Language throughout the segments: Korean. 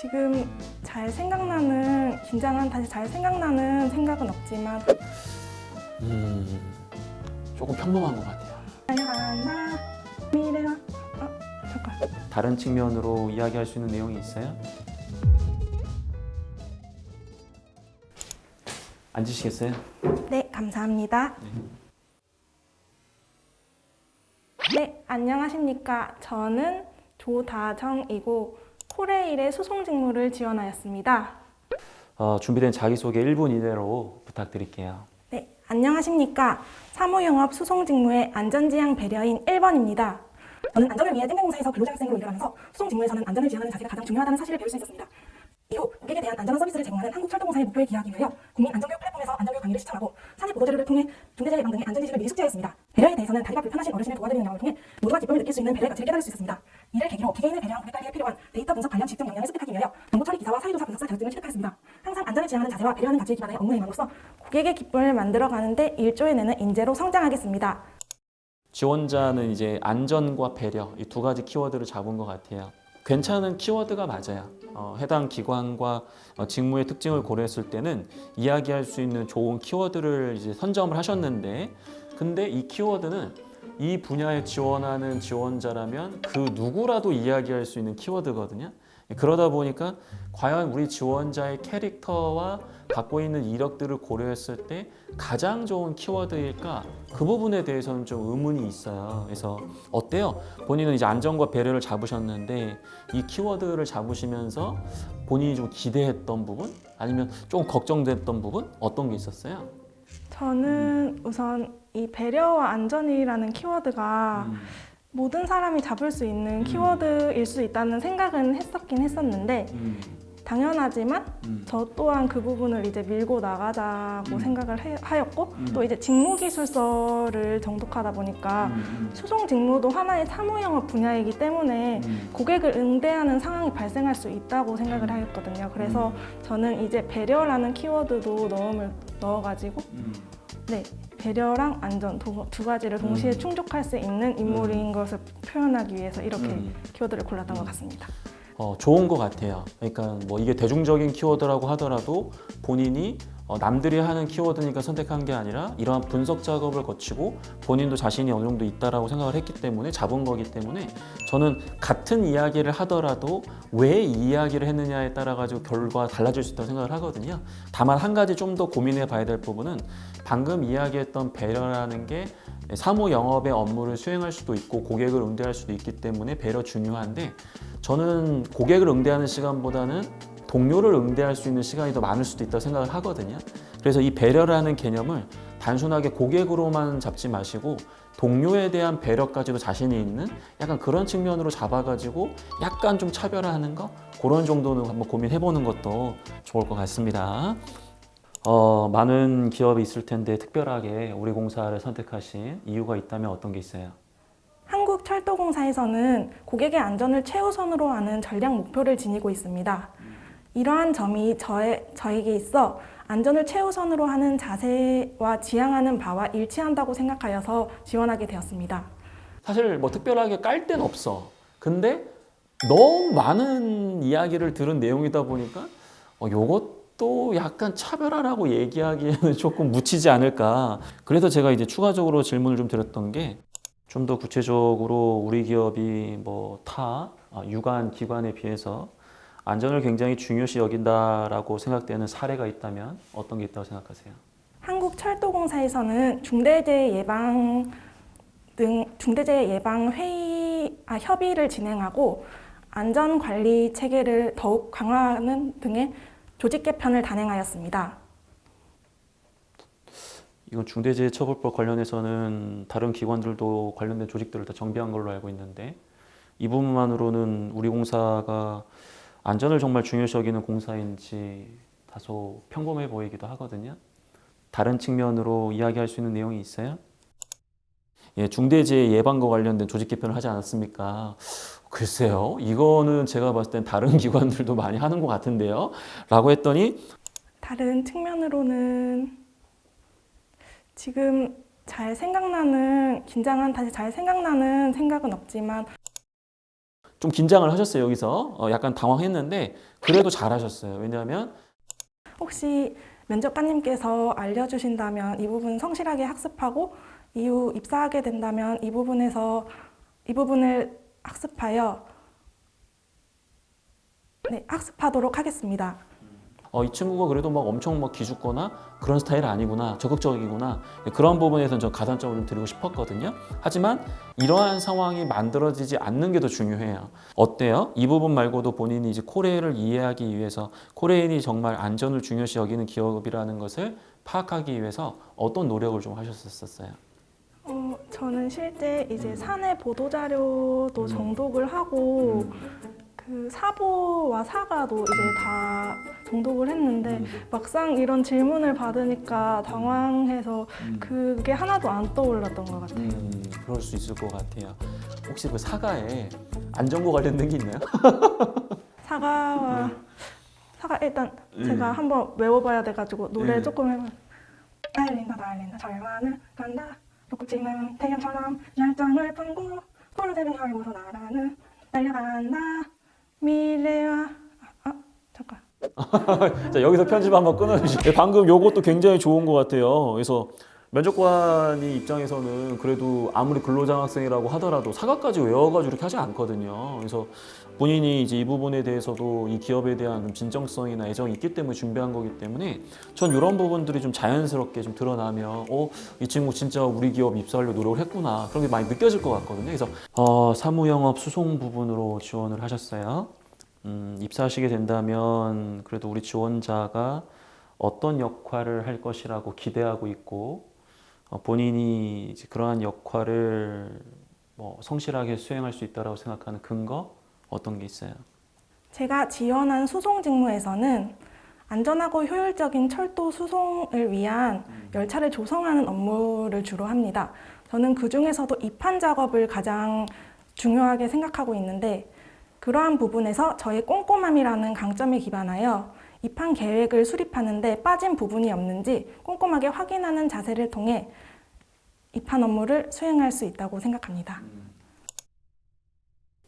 지금 잘 생각나는, 긴장한 다시 잘 생각나는 생각은 없지만 조금 평범한 것 같아요. 하나 미래와 잠깐. 다른 측면으로 이야기할 수 있는 내용이 있어요? 앉으시겠어요? 네, 감사합니다. 네, 안녕하십니까. 저는 조다정이고 코레일의 수송 직무를 지원하였습니다. 준비된 자기소개 1분 이내로 부탁드릴게요. 네, 안녕하십니까. 사무영업 수송 직무의 안전지향 배려인 1번입니다. 저는 안전을 위해 땡땡공사에서 근로자격생으로 일을 하면서 수송 직무에서는 안전을 지향하는 자세가 가장 중요하다는 사실을 배울 수 있었습니다. 이후 고객에 대한 안전한 서비스를 제공하는 한국철도공사의 목표에 기하기 위하여 국민 안전교육 플랫폼에서 안전교육 강의를 시청하고 사내 보도자료를 통해 중대재해 예방 등의 안전지식을 미리 숙지하였습니다. 배려에 대해서는 다리가 불편하신 어르신을 도와드리는 영역을 통해 모두가 기쁨을 느낄 수 있는 배려의 가치를 깨달을 수 있었습니다. 이를 계기로 개개인을 배려한 고객 관리에 필요한 데이터 분석 관련 직종 역량을 습득하기 위하여 정보 처리 기사와 사회조사 분석사 자격증을 취득하였습니다. 항상 안전을 지향하는 자세와 배려하는 가치에 기반해 업무 행함으로써 고객의 기쁨을 만들어가는데 일조해내는 인재로 성장하겠습니다. 지원자는 이제 안전과 배려 이 두 가지 키워드를 잡은 것 같아요. 괜찮은 키워드가 맞아요. 해당 기관과 직무의 특징을 고려했을 때는 이야기할 수 있는 좋은 키워드를 이제 선점을 하셨는데, 근데 이 키워드는 이 분야에 지원하는 지원자라면 그 누구라도 이야기할 수 있는 키워드거든요. 그러다 보니까 과연 우리 지원자의 캐릭터와 갖고 있는 이력들을 고려했을 때 가장 좋은 키워드일까? 그 부분에 대해서는 좀 의문이 있어요. 그래서 어때요? 본인은 이제 안전과 배려를 잡으셨는데 이 키워드를 잡으시면서 본인이 좀 기대했던 부분? 아니면 좀 걱정됐던 부분? 어떤 게 있었어요? 저는 우선 이 배려와 안전이라는 키워드가 모든 사람이 잡을 수 있는 키워드일 수 있다는 생각은 했었긴 했었는데 당연하지만 저 또한 그 부분을 이제 밀고 나가자고 생각을 하였고 또 이제 직무기술서를 정독하다 보니까 수송 직무도 하나의 사무영업 분야이기 때문에 고객을 응대하는 상황이 발생할 수 있다고 생각을 하였거든요. 그래서 저는 이제 배려라는 키워드도 넣어가지고 네, 배려랑 안전 두 가지를 동시에 충족할 수 있는 인물인 것을 표현하기 위해서 이렇게 키워드를 골랐던 것 같습니다. 좋은 것 같아요. 그러니까 뭐 이게 대중적인 키워드라고 하더라도 본인이 남들이 하는 키워드니까 선택한 게 아니라 이러한 분석 작업을 거치고 본인도 자신이 어느 정도 있다라고 생각을 했기 때문에 잡은 거기 때문에 저는 같은 이야기를 하더라도 왜 이 이야기를 했느냐에 따라 가지고 결과가 달라질 수 있다고 생각을 하거든요. 다만 한 가지 좀 더 고민해 봐야 될 부분은 방금 이야기했던 배려라는 게 사무 영업의 업무를 수행할 수도 있고 고객을 응대할 수도 있기 때문에 배려 중요한데 저는 고객을 응대하는 시간보다는 동료를 응대할 수 있는 시간이 더 많을 수도 있다고 생각을 하거든요. 그래서 이 배려라는 개념을 단순하게 고객으로만 잡지 마시고 동료에 대한 배려까지도 자신이 있는 약간 그런 측면으로 잡아가지고 약간 좀 차별화하는 거 그런 정도는 한번 고민해보는 것도 좋을 것 같습니다. 많은 기업이 있을 텐데 특별하게 우리 공사를 선택하신 이유가 있다면 어떤 게 있어요? 한국철도공사에서는 고객의 안전을 최우선으로 하는 전략 목표를 지니고 있습니다. 이러한 점이 저에게 있어 안전을 최우선으로 하는 자세와 지향하는 바와 일치한다고 생각하여서 지원하게 되었습니다. 사실 뭐 특별하게 깔 데는 없어. 근데 너무 많은 이야기를 들은 내용이다 보니까 요것도 약간 차별화라고 얘기하기에는 조금 묻히지 않을까. 그래서 제가 이제 추가적으로 질문을 좀 드렸던 게 좀 더 구체적으로 우리 기업이 뭐 타 유관 기관에 비해서 안전을 굉장히 중요시 여긴다라고 생각되는 사례가 있다면 어떤 게 있다고 생각하세요? 한국철도공사에서는 중대재해 예방 협의를 진행하고 안전관리 체계를 더욱 강화하는 등의 조직 개편을 단행하였습니다. 이건 중대재해처벌법 관련해서는 다른 기관들도 관련된 조직들을 다 정비한 걸로 알고 있는데 이 부분만으로는 우리 공사가 안전을 정말 중요시 여기는 공사인지 다소 평범해 보이기도 하거든요. 다른 측면으로 이야기할 수 있는 내용이 있어요? 예, 중대재해 예방과 관련된 조직 개편을 하지 않았습니까? 글쎄요, 이거는 제가 봤을 땐 다른 기관들도 많이 하는 것 같은데요? 라고 했더니 다른 측면으로는 지금 잘 생각나는, 긴장한 다시 잘 생각나는 생각은 없지만 좀 긴장을 하셨어요. 여기서 약간 당황했는데 그래도 잘하셨어요. 왜냐하면 혹시 면접관님께서 알려주신다면 이 부분 성실하게 학습하고 이후 입사하게 된다면 이 부분을 학습하여 학습하도록 하겠습니다. 이 친구가 그래도 막 엄청 막 기죽거나 그런 스타일 아니구나, 적극적이구나, 그런 부분에서는 저 가산점을 좀 드리고 싶었거든요. 하지만 이러한 상황이 만들어지지 않는 게 더 중요해요. 어때요? 이 부분 말고도 본인이 이제 코레일을 이해하기 위해서 코레일이 정말 안전을 중요시 여기는 기업이라는 것을 파악하기 위해서 어떤 노력을 좀 하셨었어요? 저는 실제 이제 사내 보도 자료도 정독을 하고 그 사보와 사가도 이제 다 정독을 했는데 막상 이런 질문을 받으니까 당황해서 그게 하나도 안 떠올랐던 것 같아요. 그럴 수 있을 것 같아요. 혹시 그 사과에 안전과 관련된 게 있나요? 사과 일단 제가 한번 외워봐야 돼가지고 노래 조금 해봐요. 날린다 절반을 간다 솟구치는 태양처럼 열정을 품고 푸르른 혈고서 날아는 날려간다 미래와 잠깐 자, 여기서 편집 한번 끊어주시죠. 방금 요것도 굉장히 좋은 것 같아요. 그래서 면접관이 입장에서는 그래도 아무리 근로장학생이라고 하더라도 사과까지 외워가지고 이렇게 하지 않거든요. 그래서 본인이 이제 이 부분에 대해서도 이 기업에 대한 좀 진정성이나 애정이 있기 때문에 준비한 거기 때문에 전 이런 부분들이 좀 자연스럽게 좀 드러나면 이 친구 진짜 우리 기업 입사하려고 노력을 했구나 그런 게 많이 느껴질 것 같거든요. 그래서 사무영업 수송 부분으로 지원을 하셨어요. 입사하시게 된다면 그래도 우리 지원자가 어떤 역할을 할 것이라고 기대하고 있고 본인이 이제 그러한 역할을 성실하게 수행할 수 있다고 생각하는 근거 어떤 게 있어요? 제가 지원한 수송 직무에서는 안전하고 효율적인 철도 수송을 위한 열차를 조성하는 업무를 주로 합니다. 저는 그 중에서도 입판 작업을 가장 중요하게 생각하고 있는데 그러한 부분에서 저의 꼼꼼함이라는 강점에 기반하여 입판 계획을 수립하는데 빠진 부분이 없는지 꼼꼼하게 확인하는 자세를 통해 입판 업무를 수행할 수 있다고 생각합니다.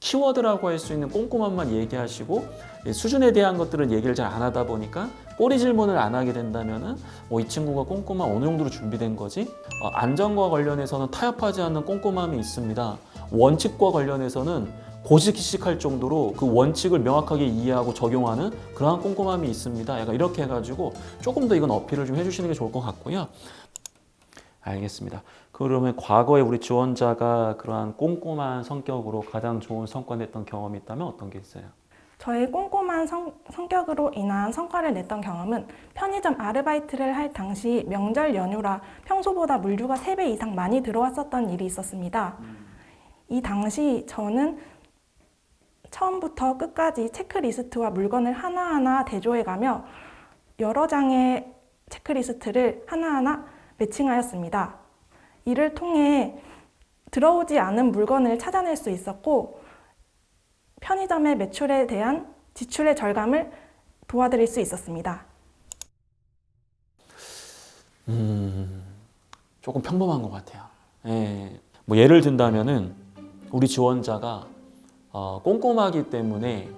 키워드라고 할 수 있는 꼼꼼함만 얘기하시고 수준에 대한 것들은 얘기를 잘 안 하다 보니까 꼬리 질문을 안 하게 된다면은 이 친구가 꼼꼼함 어느 정도로 준비된 거지? 안전과 관련해서는 타협하지 않는 꼼꼼함이 있습니다. 원칙과 관련해서는 고지식할 정도로 그 원칙을 명확하게 이해하고 적용하는 그러한 꼼꼼함이 있습니다. 약간 이렇게 해가지고 조금 더 이건 어필을 좀 해주시는 게 좋을 것 같고요. 알겠습니다. 그러면 과거에 우리 지원자가 그러한 꼼꼼한 성격으로 가장 좋은 성과 냈던 경험이 있다면 어떤 게 있어요? 저의 꼼꼼한 성격으로 인한 성과를 냈던 경험은 편의점 아르바이트를 할 당시 명절 연휴라 평소보다 물류가 3배 이상 많이 들어왔었던 일이 있었습니다. 이 당시 저는 처음부터 끝까지 체크리스트와 물건을 하나하나 대조해가며 여러 장의 체크리스트를 하나하나 매칭하였습니다. 이를 통해 들어오지 않은 물건을 찾아낼 수 있었고 편의점의 매출에 대한 지출의 절감을 도와드릴 수 있었습니다. 조금 평범한 것 같아요. 예를 든다면은 우리 지원자가 꼼꼼하기 때문에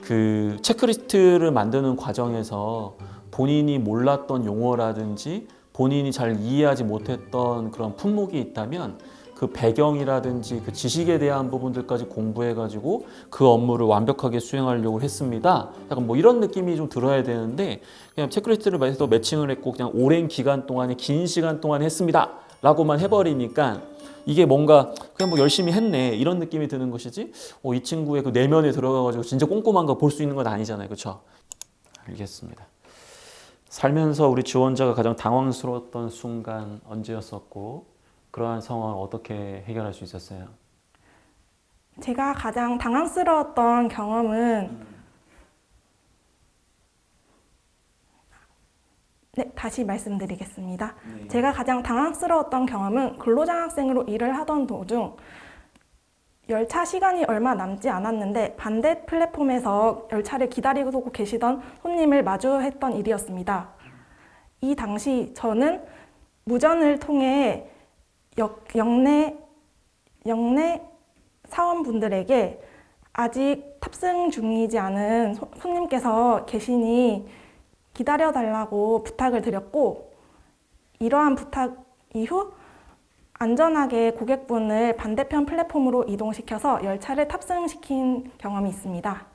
그 체크리스트를 만드는 과정에서 본인이 몰랐던 용어라든지 본인이 잘 이해하지 못했던 그런 품목이 있다면 그 배경이라든지 그 지식에 대한 부분들까지 공부해가지고 그 업무를 완벽하게 수행하려고 했습니다. 약간 이런 느낌이 좀 들어야 되는데 그냥 체크리스트를 해서 매칭을 했고 그냥 오랜 기간 동안에 긴 시간 동안 했습니다 라고만 해버리니까 이게 뭔가 그냥 열심히 했네 이런 느낌이 드는 것이지 이 친구의 그 내면에 들어가가지고 진짜 꼼꼼한 거 볼 수 있는 건 아니잖아요. 그렇죠? 알겠습니다. 살면서 우리 지원자가 가장 당황스러웠던 순간 언제였었고 그러한 상황을 어떻게 해결할 수 있었어요? 제가 가장 당황스러웠던 경험은 다시 말씀드리겠습니다. 제가 가장 당황스러웠던 경험은 근로장학생으로 일을 하던 도중 열차 시간이 얼마 남지 않았는데 반대 플랫폼에서 열차를 기다리고 계시던 손님을 마주했던 일이었습니다. 이 당시 저는 무전을 통해 역내 사원분들에게 아직 탑승 중이지 않은 손님께서 계시니 기다려달라고 부탁을 드렸고, 이러한 부탁 이후 안전하게 고객분을 반대편 플랫폼으로 이동시켜서 열차를 탑승시킨 경험이 있습니다.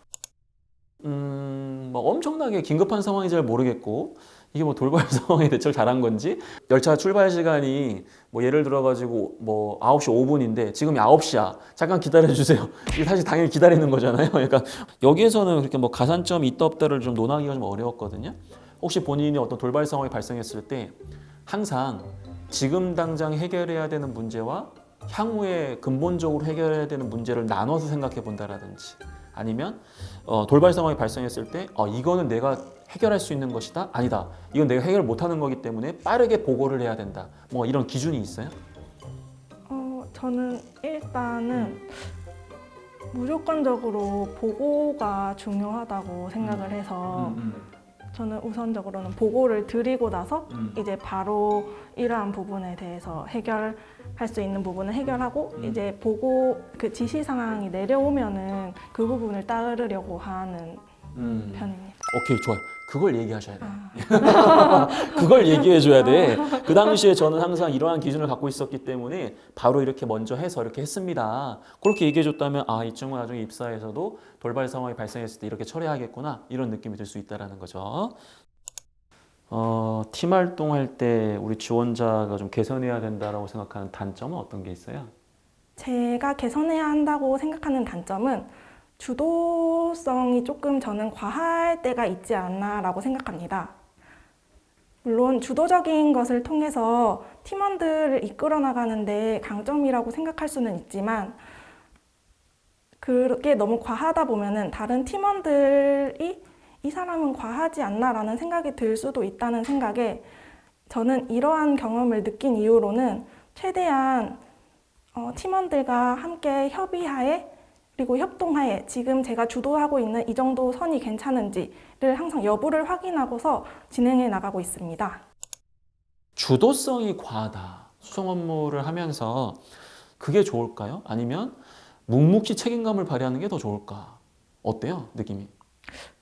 뭐 엄청나게 긴급한 상황이 잘 모르겠고 이게 뭐 돌발 상황에 대처를 잘한 건지 열차 출발 시간이 뭐 예를 들어가지고 뭐 9시 5분인데 지금이 9시야. 잠깐 기다려주세요. 이게 사실 당연히 기다리는 거잖아요. 그러니까 여기에서는 그렇게 뭐 가산점이 있다 없다를 좀 논하기가 좀 어려웠거든요. 혹시 본인이 어떤 돌발 상황이 발생했을 때 항상 지금 당장 해결해야 되는 문제와 향후에 근본적으로 해결해야 되는 문제를 나눠서 생각해 본다라든지 아니면 돌발 상황이 발생했을 때 이거는 내가 해결할 수 있는 것이다? 아니다. 이건 내가 해결 못하는 거기 때문에 빠르게 보고를 해야 된다. 뭐 이런 기준이 있어요? 저는 일단은 무조건적으로 보고가 중요하다고 생각을 해서 저는 우선적으로는 보고를 드리고 나서 이제 바로 이러한 부분에 대해서 해결할 수 있는 부분을 해결하고 이제 보고 그 지시 사항이 내려오면은 그 부분을 따르려고 하는 편입니다. 오케이, 좋아요. 그걸 얘기하셔야 돼요. 그걸 얘기해줘야 돼. 그 당시에 저는 항상 이러한 기준을 갖고 있었기 때문에 바로 이렇게 먼저 해서 이렇게 했습니다. 그렇게 얘기해줬다면 이 친구 나중에 입사에서도 돌발 상황이 발생했을 때 이렇게 처리하겠구나 이런 느낌이 들 수 있다는 거죠. 팀 활동할 때 우리 지원자가 좀 개선해야 된다고 생각하는 단점은 어떤 게 있어요? 제가 개선해야 한다고 생각하는 단점은 주도성이 조금 저는 과할 때가 있지 않나라고 생각합니다. 물론 주도적인 것을 통해서 팀원들을 이끌어 나가는데 강점이라고 생각할 수는 있지만 그게 너무 과하다 보면은 다른 팀원들이 이 사람은 과하지 않나라는 생각이 들 수도 있다는 생각에 저는 이러한 경험을 느낀 이후로는 최대한 팀원들과 함께 협의하에 그리고 협동하에 지금 제가 주도하고 있는 이 정도 선이 괜찮은지를 항상 여부를 확인하고서 진행해 나가고 있습니다. 주도성이 과하다. 수송 업무를 하면서 그게 좋을까요? 아니면 묵묵히 책임감을 발휘하는 게 더 좋을까? 어때요? 느낌이?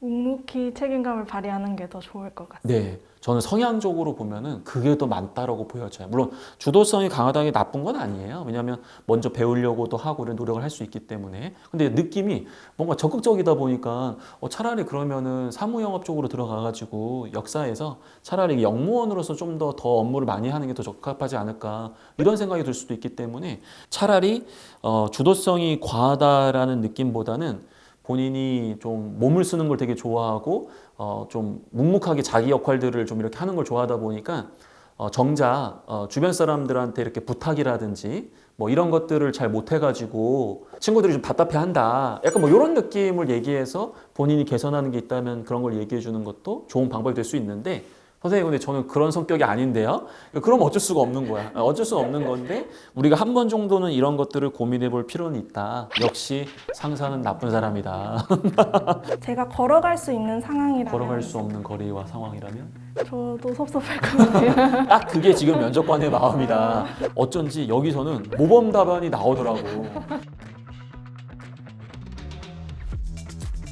묵묵히 책임감을 발휘하는 게 더 좋을 것 같습니다. 네, 저는 성향적으로 보면은 그게 더 많다라고 보여져요. 물론 주도성이 강하다는 게 나쁜 건 아니에요. 왜냐하면 먼저 배우려고도 하고 이런 노력을 할 수 있기 때문에. 근데 느낌이 뭔가 적극적이다 보니까 차라리 그러면은 사무영업 쪽으로 들어가가지고 역사에서 차라리 영무원으로서 좀 더 업무를 많이 하는 게 더 적합하지 않을까 이런 생각이 들 수도 있기 때문에 차라리 주도성이 과하다라는 느낌보다는 본인이 좀 몸을 쓰는 걸 되게 좋아하고 좀 묵묵하게 자기 역할들을 좀 이렇게 하는 걸 좋아하다 보니까 정작 주변 사람들한테 이렇게 부탁이라든지 뭐 이런 것들을 잘 못해가지고 친구들이 좀 답답해한다. 약간 뭐 이런 느낌을 얘기해서 본인이 개선하는 게 있다면 그런 걸 얘기해 주는 것도 좋은 방법이 될 수 있는데 선생님, 근데 저는 그런 성격이 아닌데요? 그럼 어쩔 수가 없는 거야. 어쩔 수가 없는 건데 우리가 한 번 정도는 이런 것들을 고민해 볼 필요는 있다. 역시 상사는 나쁜 사람이다. 제가 걸어갈 수 있는 상황이라면 걸어갈 수 없는 거리와 상황이라면? 저도 섭섭할 것 같아요. 딱 그게 지금 면접관의 마음이다. 어쩐지 여기서는 모범 답안이 나오더라고.